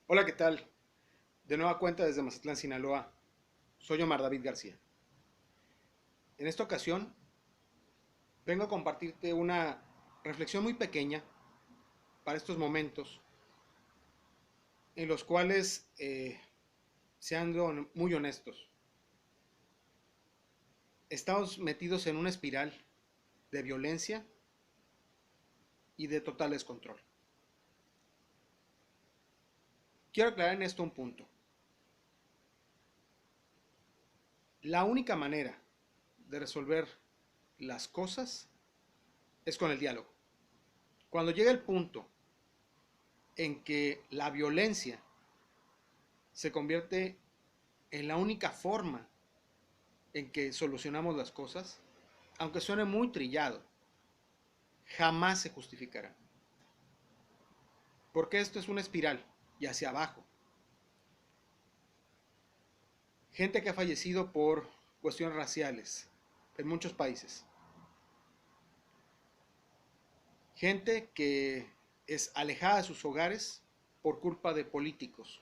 Hola, ¿qué tal? De nueva cuenta desde Mazatlán, Sinaloa. Soy Omar David García. En esta ocasión vengo a compartirte una reflexión muy pequeña para estos momentos en los cuales, sean muy honestos, estamos metidos en una espiral de violencia y de total descontrol. Quiero aclarar en esto un punto. La única manera de resolver las cosas es con el diálogo. Cuando llega el punto en que la violencia se convierte en la única forma en que solucionamos las cosas, aunque suene muy trillado, jamás se justificará. Porque esto es una espiral y hacia abajo. Gente que ha fallecido por cuestiones raciales en muchos países. Gente que es alejada de sus hogares por culpa de políticos.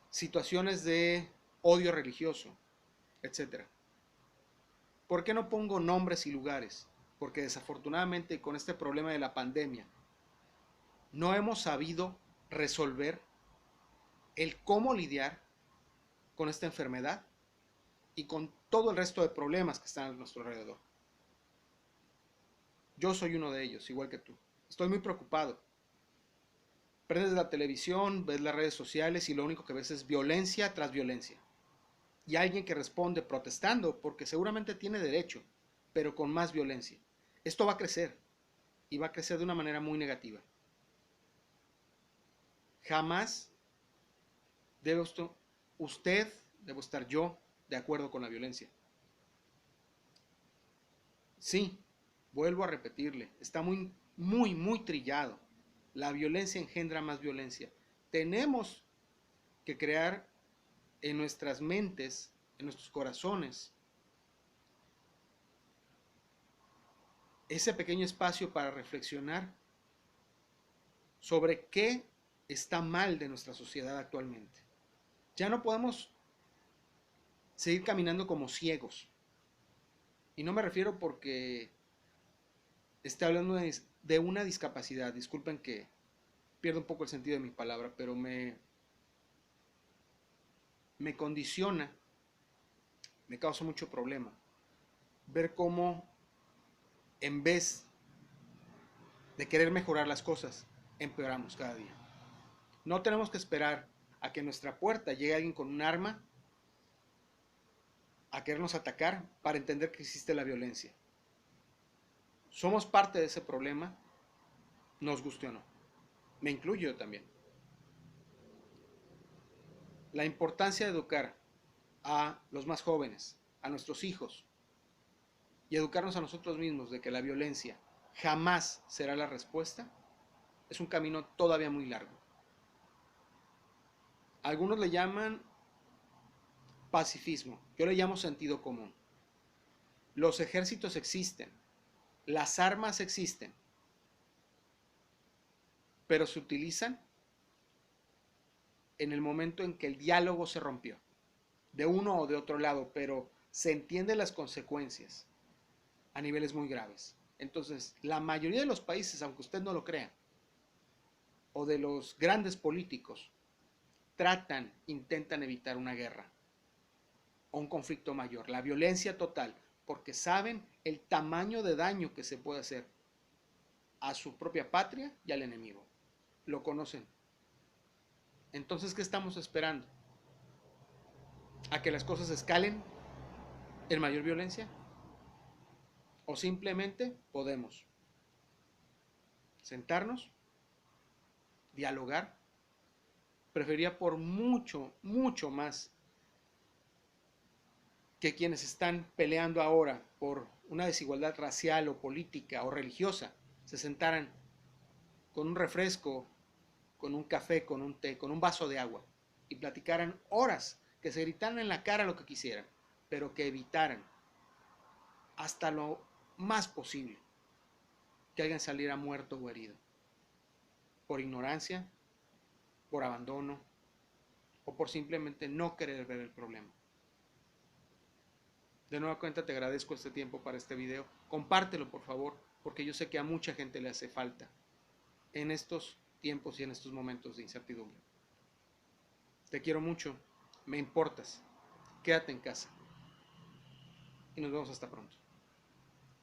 Situaciones de odio religioso, etcétera. ¿Por qué no pongo nombres y lugares? Porque desafortunadamente con este problema de la pandemia no hemos sabido resolver el cómo lidiar con esta enfermedad y con todo el resto de problemas que están a nuestro alrededor. Yo soy uno de ellos, igual que tú. Estoy muy preocupado. Prendes la televisión, ves las redes sociales y lo único que ves es violencia tras violencia. Y alguien que responde protestando porque seguramente tiene derecho, pero con más violencia. Esto va a crecer y va a crecer de una manera muy negativa. Jamás debe usted, debo estar yo, de acuerdo con la violencia. Sí, vuelvo a repetirle, está muy trillado. La violencia engendra más violencia. Tenemos que crear en nuestras mentes, en nuestros corazones, ese pequeño espacio para reflexionar sobre qué está mal de nuestra sociedad actualmente. Ya no podemos seguir caminando como ciegos. Y no me refiero porque esté hablando de una discapacidad. Disculpen que pierdo un poco el sentido de mi palabra, pero me condiciona, me causa mucho problema ver cómo en vez de querer mejorar las cosas, empeoramos cada día. No tenemos que esperar a que a nuestra puerta llegue alguien con un arma a querernos atacar para entender que existe la violencia. Somos parte de ese problema, nos guste o no. Me incluyo también. La importancia de educar a los más jóvenes, a nuestros hijos, y educarnos a nosotros mismos de que la violencia jamás será la respuesta, es un camino todavía muy largo. Algunos le llaman pacifismo, yo le llamo sentido común. Los ejércitos existen, las armas existen, pero se utilizan en el momento en que el diálogo se rompió, de uno o de otro lado, pero se entienden las consecuencias a niveles muy graves. Entonces, la mayoría de los países, aunque usted no lo crea, o de los grandes políticos, intentan evitar una guerra o un conflicto mayor, la violencia total, porque saben el tamaño de daño que se puede hacer a su propia patria y al enemigo. Lo conocen. Entonces, ¿qué estamos esperando? ¿A que las cosas escalen en mayor violencia? ¿O simplemente podemos sentarnos, dialogar? Preferiría por mucho más que quienes están peleando ahora por una desigualdad racial o política o religiosa se sentaran con un refresco, con un café, con un té, con un vaso de agua y platicaran horas, que se gritaran en la cara lo que quisieran, pero que evitaran hasta lo más posible que alguien saliera muerto o herido por ignorancia, por abandono o por simplemente no querer ver el problema. De nueva cuenta te agradezco este tiempo para este video. Compártelo por favor, porque yo sé que a mucha gente le hace falta en estos tiempos y en estos momentos de incertidumbre. Te quiero mucho, me importas. Quédate en casa y nos vemos hasta pronto.